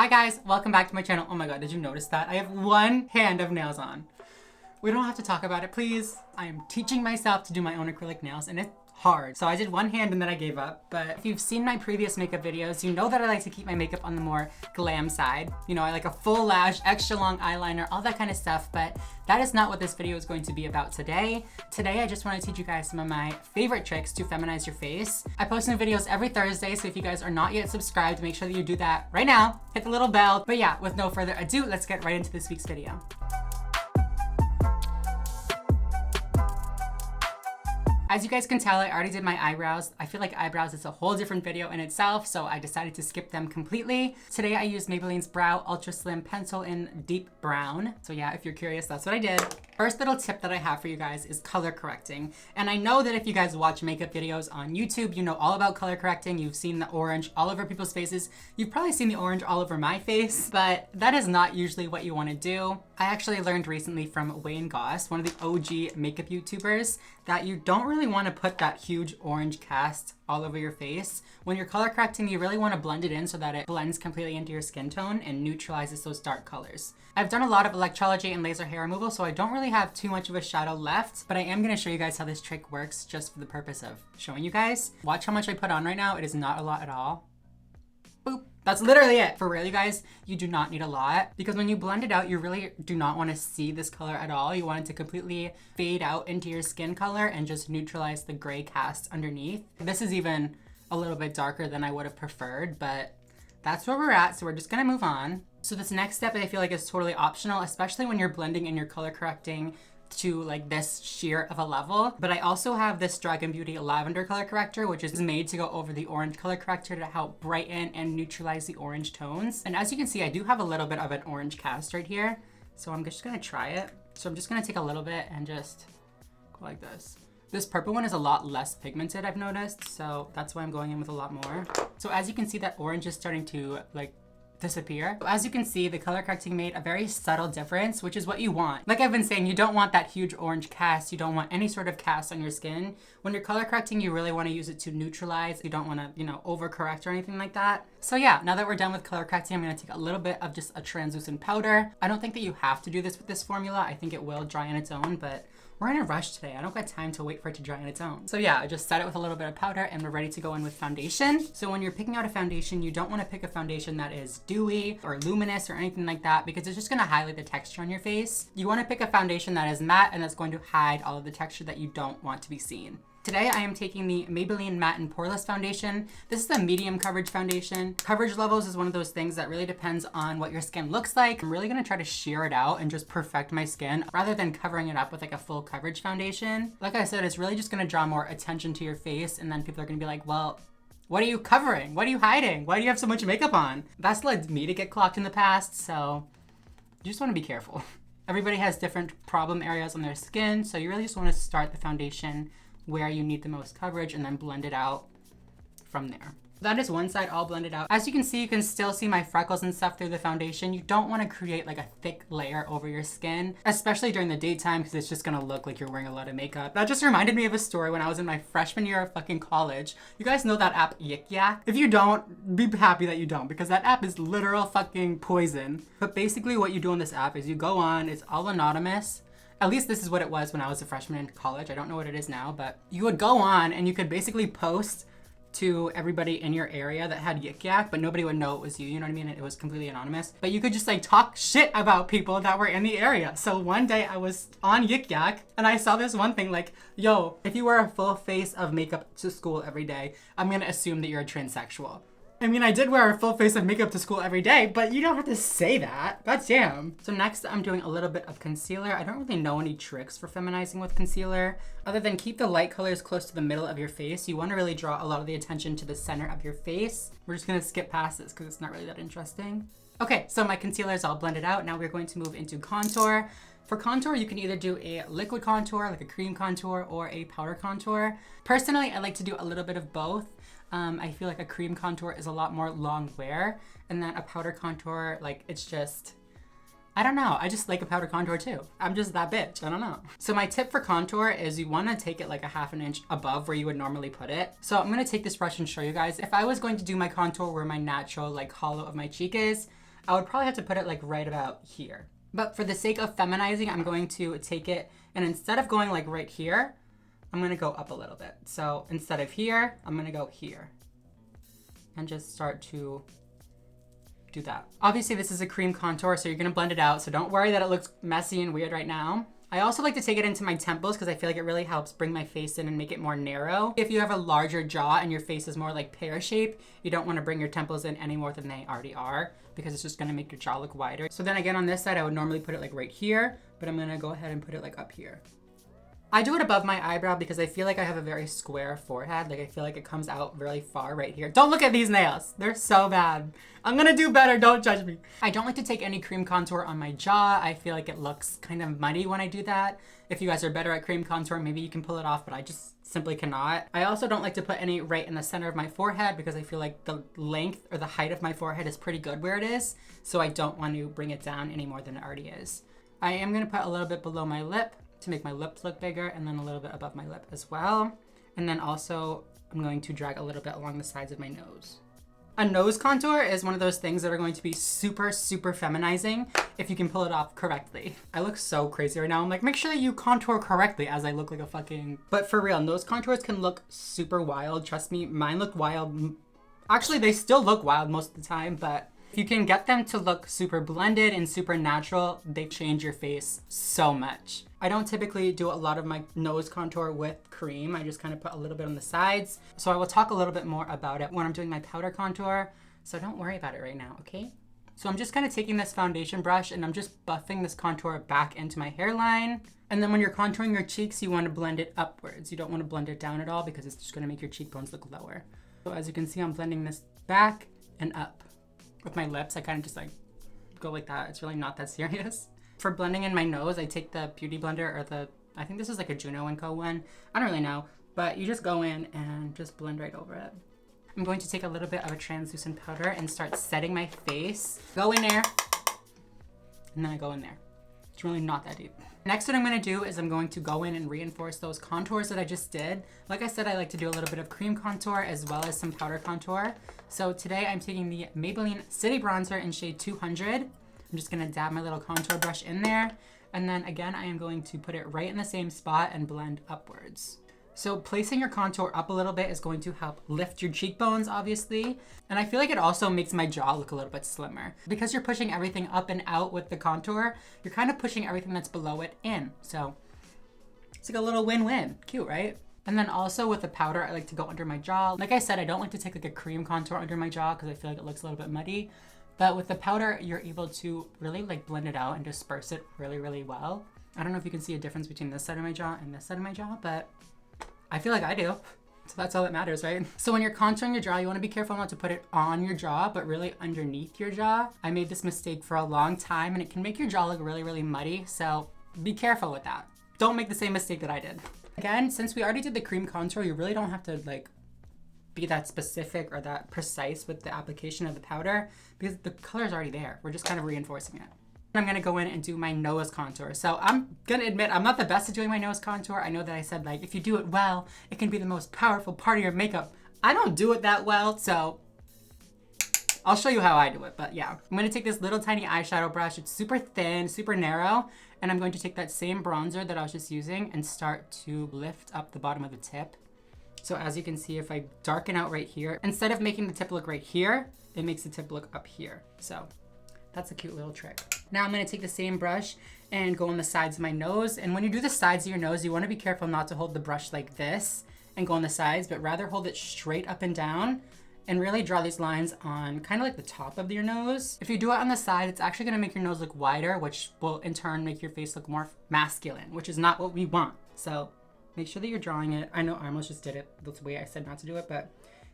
Hi guys, welcome back to my channel. Oh my god, did you notice that? I have one hand of nails on. We don't have to talk about it, please. I am teaching myself to do my own acrylic nails and it's hard. So I did one hand and then I gave up. But if you've seen my previous makeup videos, you know that I like to keep my makeup on the more glam side. You know, I like a full lash, extra long eyeliner, all that kind of stuff. But that is not what this video is going to be about today. Today, I just want to teach you guys some of my favorite tricks to feminize your face. I post new videos every Thursday, so if you guys are not yet subscribed, make sure that you do that right now. Hit the little bell. But yeah, with no further ado, let's get right into this week's video. As you guys can tell, I already did my eyebrows. I feel like eyebrows is a whole different video in itself, so I decided to skip them completely. Today I used Maybelline's Brow Ultra Slim Pencil in Deep Brown. So yeah, if you're curious, that's what I did. First little tip that I have for you guys is color correcting. And I know that if you guys watch makeup videos on YouTube, you know all about color correcting. You've seen the orange all over people's faces. You've probably seen the orange all over my face, but that is not usually what you want to do. I actually learned recently from Wayne Goss, one of the OG makeup YouTubers, that you don't really want to put that huge orange cast all over your face. When you're color correcting, you really want to blend it in so that it blends completely into your skin tone and neutralizes those dark colors. I've done a lot of electrology and laser hair removal, so I don't really have too much of a shadow left, but I am going to show you guys how this trick works just for the purpose of showing you guys. Watch how much I put on right now. It is not a lot at all. Boop. That's literally it. For real, you guys, you do not need a lot because when you blend it out, you really do not want to see this color at all. You want it to completely fade out into your skin color and just neutralize the gray cast underneath. This is even a little bit darker than I would have preferred, but that's where we're at. So we're just going to move on. So this next step, I feel like is totally optional, especially when you're blending and you're color correcting to like this sheer of a level. But I also have this Dragon Beauty lavender color corrector, which is made to go over the orange color corrector to help brighten and neutralize the orange tones. And as you can see, I do have a little bit of an orange cast right here. So I'm just gonna try it. So I'm just gonna take a little bit and just go like this. This purple one is a lot less pigmented, I've noticed. So that's why I'm going in with a lot more. So as you can see, that orange is starting to like disappear. As you can see, the color correcting made a very subtle difference, which is what you want. Like I've been saying, you don't want that huge orange cast. You don't want any sort of cast on your skin. When you're color correcting, you really want to use it to neutralize. You don't want to, you know, overcorrect or anything like that. So yeah, now that we're done with color correcting, I'm going to take a little bit of just a translucent powder. I don't think that you have to do this with this formula. I think it will dry on its own, but we're in a rush today. I don't got time to wait for it to dry on its own. So yeah, I just set it with a little bit of powder and we're ready to go in with foundation. So when you're picking out a foundation, you don't want to pick a foundation that is dewy or luminous or anything like that because it's just going to highlight the texture on your face. You want to pick a foundation that is matte and that's going to hide all of the texture that you don't want to be seen. Today I am taking the Maybelline Matte and Poreless Foundation. This is a medium coverage foundation. Coverage levels is one of those things that really depends on what your skin looks like. I'm really gonna try to sheer it out and just perfect my skin rather than covering it up with like a full coverage foundation. Like I said, it's really just gonna draw more attention to your face and then people are gonna be like, well, what are you covering? What are you hiding? Why do you have so much makeup on? That's led me to get clocked in the past, so you just wanna be careful. Everybody has different problem areas on their skin, so you really just wanna start the foundation where you need the most coverage and then blend it out from there. That is one side all blended out. As you can see, you can still see my freckles and stuff through the foundation. You don't want to create like a thick layer over your skin, especially during the daytime because it's just gonna look like you're wearing a lot of makeup. That just reminded me of a story when I was in my freshman year of fucking college. You guys know that app Yik Yak? If you don't, be happy that you don't because that app is literal fucking poison. But basically what you do on this app is you go on, it's all anonymous. At least this is what it was when I was a freshman in college. I don't know what it is now, but you would go on and you could basically post to everybody in your area that had Yik Yak, but nobody would know it was you, you know what I mean? It was completely anonymous. But you could just like talk shit about people that were in the area. So one day I was on Yik Yak and I saw this one thing like, yo, if you wear a full face of makeup to school every day, I'm gonna assume that you're a transsexual. I mean, I did wear a full face of makeup to school every day, but you don't have to say that. God damn. So next I'm doing a little bit of concealer. I don't really know any tricks for feminizing with concealer, other than keep the light colors close to the middle of your face. You want to really draw a lot of the attention to the center of your face. We're just gonna skip past this because it's not really that interesting. Okay, so my concealer is all blended out. Now we're going to move into contour. For contour, you can either do a liquid contour, like a cream contour, or a powder contour. Personally, I like to do a little bit of both. I feel like a cream contour is a lot more long wear, and then a powder contour, like it's just, I don't know. I just like a powder contour too. I'm just that bitch. I don't know. So my tip for contour is you want to take it like a ½ inch above where you would normally put it. So I'm going to take this brush and show you guys. If I was going to do my contour where my natural like hollow of my cheek is, I would probably have to put it like right about here. But for the sake of feminizing, I'm going to take it, and instead of going like right here, I'm gonna go up a little bit. So instead of here, I'm gonna go here and just start to do that. Obviously this is a cream contour, so you're gonna blend it out. So don't worry that it looks messy and weird right now. I also like to take it into my temples because I feel like it really helps bring my face in and make it more narrow. If you have a larger jaw and your face is more like pear shape, you don't want to bring your temples in any more than they already are because it's just going to make your jaw look wider. So then again on this side, I would normally put it like right here, but I'm going to go ahead and put it like up here. I do it above my eyebrow because I feel like I have a very square forehead. Like I feel like it comes out really far right here. Don't look at these nails. They're so bad. I'm gonna do better, don't judge me. I don't like to take any cream contour on my jaw. I feel like it looks kind of muddy when I do that. If you guys are better at cream contour, maybe you can pull it off, but I just simply cannot. I also don't like to put any right in the center of my forehead because I feel like the length or the height of my forehead is pretty good where it is. So I don't want to bring it down any more than it already is. I am gonna put a little bit below my lip to make my lips look bigger, and then a little bit above my lip as well. And then also I'm going to drag a little bit along the sides of my nose. A nose contour is one of those things that are going to be super, super feminizing if you can pull it off correctly. I look so crazy right now. I'm like, make sure that you contour correctly as I look like a fucking... But for real, nose contours can look super wild. Trust me, mine look wild. Actually, they still look wild most of the time, but if you can get them to look super blended and super natural, they change your face so much. I don't typically do a lot of my nose contour with cream. I just kind of put a little bit on the sides. So I will talk a little bit more about it when I'm doing my powder contour. So don't worry about it right now, okay? So I'm just kind of taking this foundation brush and I'm just buffing this contour back into my hairline. And then when you're contouring your cheeks, you want to blend it upwards. You don't want to blend it down at all because it's just going to make your cheekbones look lower. So as you can see, I'm blending this back and up. With my lips, I kind of just like go like that. It's really not that serious. For blending in my nose, I take the Beauty Blender or I think this is like a Juno & Co one. I don't really know, but you just go in and just blend right over it. I'm going to take a little bit of a translucent powder and start setting my face. Go in there, and then I go in there. It's really not that deep. Next, what I'm gonna do is I'm going to go in and reinforce those contours that I just did. Like I said, I like to do a little bit of cream contour as well as some powder contour. So today I'm taking the Maybelline City Bronzer in shade 200. I'm just gonna dab my little contour brush in there. And then again, I am going to put it right in the same spot and blend upwards. So placing your contour up a little bit is going to help lift your cheekbones, obviously. And I feel like it also makes my jaw look a little bit slimmer. Because you're pushing everything up and out with the contour, you're kind of pushing everything that's below it in. So it's like a little win-win. Cute, right? And then also with the powder, I like to go under my jaw. Like I said, I don't like to take like a cream contour under my jaw because I feel like it looks a little bit muddy. But with the powder, you're able to really like blend it out and disperse it really, really well. I don't know if you can see a difference between this side of my jaw and this side of my jaw, but I feel like I do. So that's all that matters, right? So when you're contouring your jaw, you want to be careful not to put it on your jaw, but really underneath your jaw. I made this mistake for a long time and it can make your jaw look really, really muddy. So be careful with that. Don't make the same mistake that I did. Again, since we already did the cream contour, you really don't have to like be that specific or that precise with the application of the powder because the color is already there. We're just kind of reinforcing it. I'm gonna go in and do my nose contour. So I'm gonna admit I'm not the best at doing my nose contour. I know that I said like, if you do it well, it can be the most powerful part of your makeup. I don't do it that well, so I'll show you how I do it, but yeah. I'm gonna take this little tiny eyeshadow brush. It's super thin, super narrow, and I'm going to take that same bronzer that I was just using and start to lift up the bottom of the tip. So as you can see, if I darken out right here, instead of making the tip look right here, it makes the tip look up here. So that's a cute little trick. Now I'm gonna take the same brush and go on the sides of my nose. And when you do the sides of your nose, you wanna be careful not to hold the brush like this and go on the sides, but rather hold it straight up and down and really draw these lines on kind of like the top of your nose. If you do it on the side, it's actually gonna make your nose look wider, which will in turn make your face look more masculine, which is not what we want. So make sure that you're drawing it. I know I almost just did it the way I said not to do it, but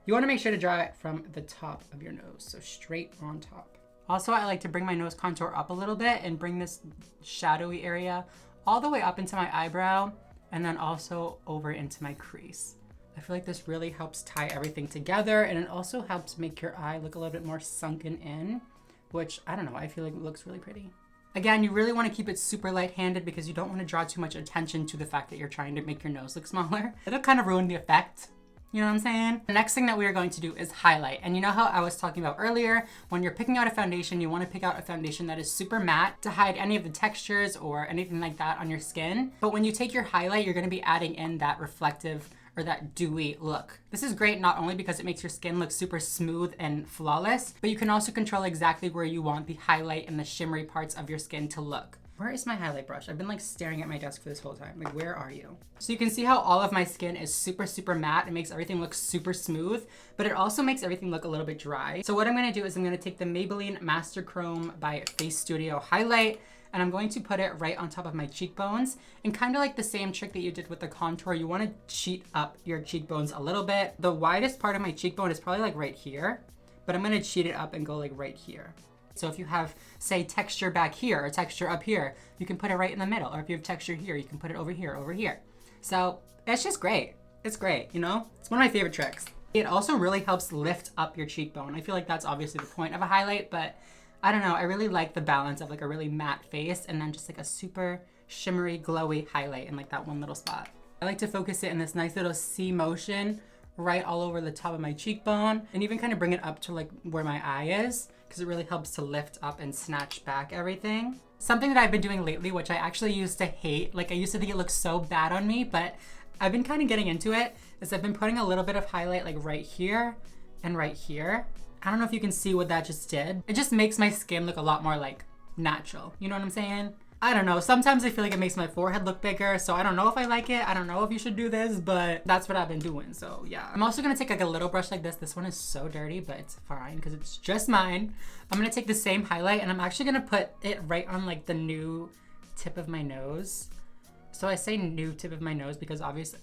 you wanna make sure to draw it from the top of your nose, so straight on top. Also, I like to bring my nose contour up a little bit and bring this shadowy area all the way up into my eyebrow and then also over into my crease. I feel like this really helps tie everything together and it also helps make your eye look a little bit more sunken in, which I don't know, I feel like it looks really pretty. Again, you really want to keep it super light-handed because you don't want to draw too much attention to the fact that you're trying to make your nose look smaller. It'll kind of ruin the effect. You know what I'm saying? The next thing that we are going to do is highlight. And you know how I was talking about earlier, when you're picking out a foundation, you want to pick out a foundation that is super matte to hide any of the textures or anything like that on your skin. But when you take your highlight, you're going to be adding in that reflective or that dewy look. This is great not only because it makes your skin look super smooth and flawless, but you can also control exactly where you want the highlight and the shimmery parts of your skin to look. Where is my highlight brush? I've been like staring at my desk for this whole time. Like, where are you? So you can see how all of my skin is super, super matte. It makes everything look super smooth, but it also makes everything look a little bit dry. So what I'm gonna do is I'm gonna take the Maybelline Master Chrome by Face Studio highlight, and I'm going to put it right on top of my cheekbones. And kind of like the same trick that you did with the contour, you wanna cheat up your cheekbones a little bit. The widest part of my cheekbone is probably like right here, but I'm gonna cheat it up and go like right here. So if you have, say, texture back here or texture up here, you can put it right in the middle. Or if you have texture here, you can put it over here, over here. So it's just great. It's great, you know? It's one of my favorite tricks. It also really helps lift up your cheekbone. I feel like that's obviously the point of a highlight, but I don't know, I really like the balance of like a really matte face and then just like a super shimmery, glowy highlight in like that one little spot. I like to focus it in this nice little C motion right all over the top of my cheekbone and even kind of bring it up to like where my eye is, because it really helps to lift up and snatch back everything. Something that I've been doing lately, which I actually used to hate, like I used to think it looked so bad on me, but I've been kind of getting into it, is I've been putting a little bit of highlight like right here and right here. I don't know if you can see what that just did. It just makes my skin look a lot more like natural. You know what I'm saying? I don't know, sometimes I feel like it makes my forehead look bigger, so I don't know if I like it. I don't know if you should do this, but that's what I've been doing, so yeah. I'm also gonna take like a little brush like this. This one is so dirty, but it's fine because it's just mine. I'm gonna take the same highlight and I'm actually gonna put it right on like the new tip of my nose. So I say new tip of my nose because obviously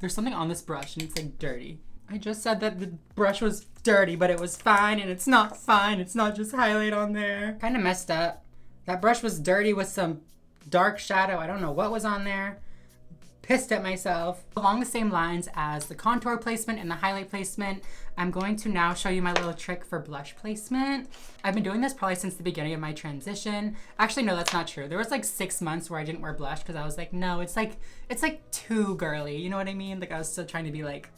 there's something on this brush and it's like dirty. I just said that the brush was dirty, but it was fine, and it's not fine. It's not just highlight on there. Kind of messed up. That brush was dirty with some dark shadow. I don't know what was on there. Pissed at myself. Along the same lines as the contour placement and the highlight placement, I'm going to now show you my little trick for blush placement. I've been doing this probably since the beginning of my transition. Actually, no, that's not true. There was like 6 months where I didn't wear blush because I was like, no, it's like too girly. You know what I mean? Like I was still trying to be like,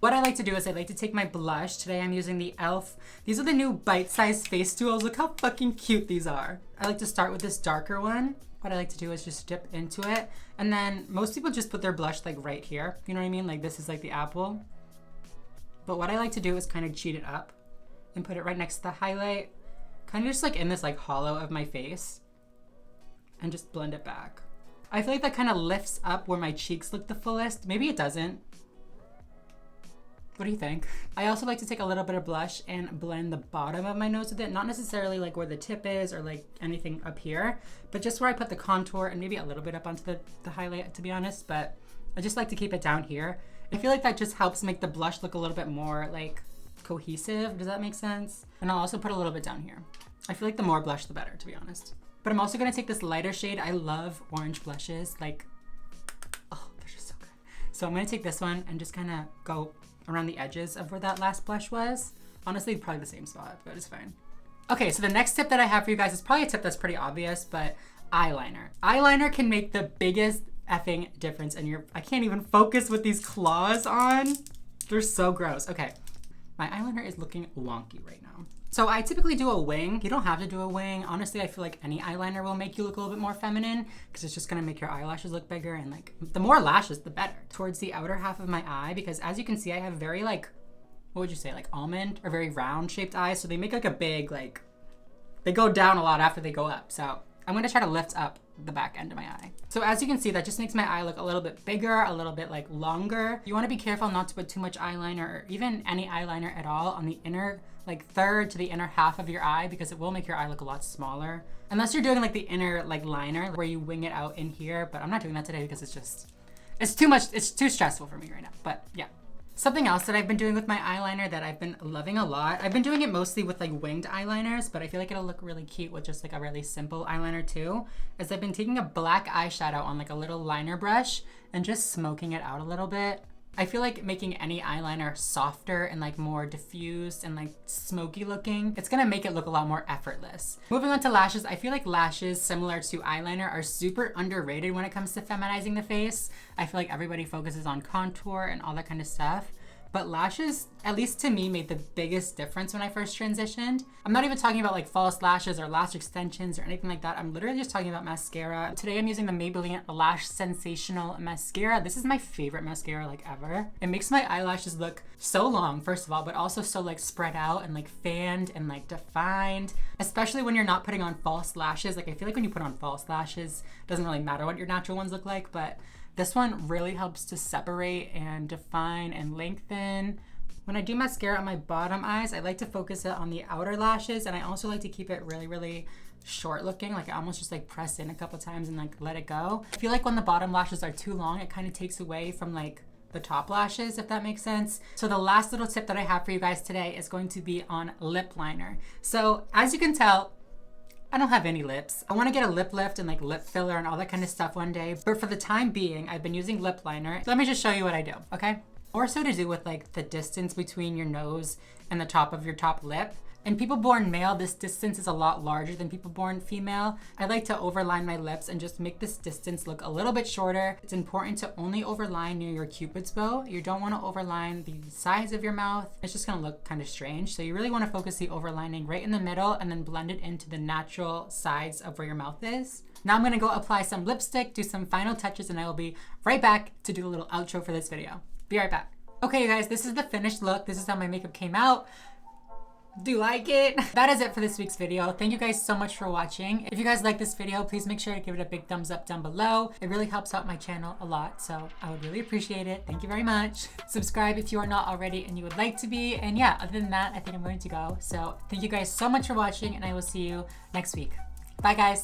what I like to do is I like to take my blush. Today I'm using the e.l.f. These are the new bite-sized face tools. Look how fucking cute these are. I like to start with this darker one. What I like to do is just dip into it. And then most people just put their blush like right here. You know what I mean? Like this is like the apple. But what I like to do is kind of cheat it up and put it right next to the highlight. Kind of just like in this like hollow of my face. And just blend it back. I feel like that kind of lifts up where my cheeks look the fullest. Maybe it doesn't. What do you think? I also like to take a little bit of blush and blend the bottom of my nose with it. Not necessarily like where the tip is or like anything up here, but just where I put the contour and maybe a little bit up onto the highlight, to be honest. But I just like to keep it down here. I feel like that just helps make the blush look a little bit more like cohesive. Does that make sense? And I'll also put a little bit down here. I feel like the more blush, the better, to be honest. But I'm also gonna take this lighter shade. I love orange blushes. Like, oh, they're just so good. So I'm gonna take this one and just kind of go around the edges of where that last blush was. Honestly, probably the same spot, but it's fine. Okay, so the next tip that I have for you guys is probably a tip that's pretty obvious, but eyeliner. Eyeliner can make the biggest effing difference in I can't even focus with these claws on. They're so gross. Okay, my eyeliner is looking wonky right now. So I typically do a wing. You don't have to do a wing. Honestly, I feel like any eyeliner will make you look a little bit more feminine because it's just gonna make your eyelashes look bigger, and like the more lashes, the better. Towards the outer half of my eye, because as you can see, I have very like, what would you say, like almond or very round shaped eyes. So they make like a big, like, they go down a lot after they go up. So I'm gonna try to lift up the back end of my eye. So as you can see, that just makes my eye look a little bit bigger, a little bit like longer. You wanna be careful not to put too much eyeliner or even any eyeliner at all on the inner like third to the inner half of your eye, because it will make your eye look a lot smaller. Unless you're doing like the inner like liner where you wing it out in here, but I'm not doing that today because it's too much, it's too stressful for me right now, but yeah. Something else that I've been doing with my eyeliner that I've been loving a lot, I've been doing it mostly with like winged eyeliners, but I feel like it'll look really cute with just like a really simple eyeliner too, is I've been taking a black eyeshadow on like a little liner brush and just smoking it out a little bit. I feel like making any eyeliner softer and like more diffused and like smoky looking, it's gonna make it look a lot more effortless. Moving on to lashes, I feel like lashes, similar to eyeliner, are super underrated when it comes to feminizing the face. I feel like everybody focuses on contour and all that kind of stuff. But lashes, at least to me, made the biggest difference when I first transitioned. I'm not even talking about like false lashes or lash extensions or anything like that. I'm literally just talking about mascara. Today I'm using the Maybelline Lash Sensational Mascara. This is my favorite mascara like ever. It makes my eyelashes look so long, first of all, but also so like spread out and like fanned and like defined, especially when you're not putting on false lashes. Like I feel like when you put on false lashes, it doesn't really matter what your natural ones look like, but this one really helps to separate and define and lengthen. When I do mascara on my bottom eyes, I like to focus it on the outer lashes, and I also like to keep it really, really short looking. Like I almost just like press in a couple times and like let it go. I feel like when the bottom lashes are too long, it kind of takes away from like the top lashes, if that makes sense. So the last little tip that I have for you guys today is going to be on lip liner. So as you can tell, I don't have any lips. I want to get a lip lift and like lip filler and all that kind of stuff one day. But for the time being, I've been using lip liner. So let me just show you what I do, okay? More so to do with like the distance between your nose and the top of your top lip. In people born male, this distance is a lot larger than people born female. I like to overline my lips and just make this distance look a little bit shorter. It's important to only overline near your cupid's bow. You don't want to overline the sides of your mouth. It's just gonna look kind of strange. So you really want to focus the overlining right in the middle and then blend it into the natural sides of where your mouth is. Now I'm gonna go apply some lipstick, do some final touches, and I will be right back to do a little outro for this video. Be right back. Okay, you guys, this is the finished look. This is how my makeup came out. Do you like it? That is it for this week's video. Thank you guys so much for watching. If you guys like this video, please make sure to give it a big thumbs up down below. It really helps out my channel a lot, so I would really appreciate it. Thank you very much. Subscribe if you are not already and you would like to be. And yeah, other than that, I think I'm going to go. So thank you guys so much for watching, and I will see you next week. Bye guys.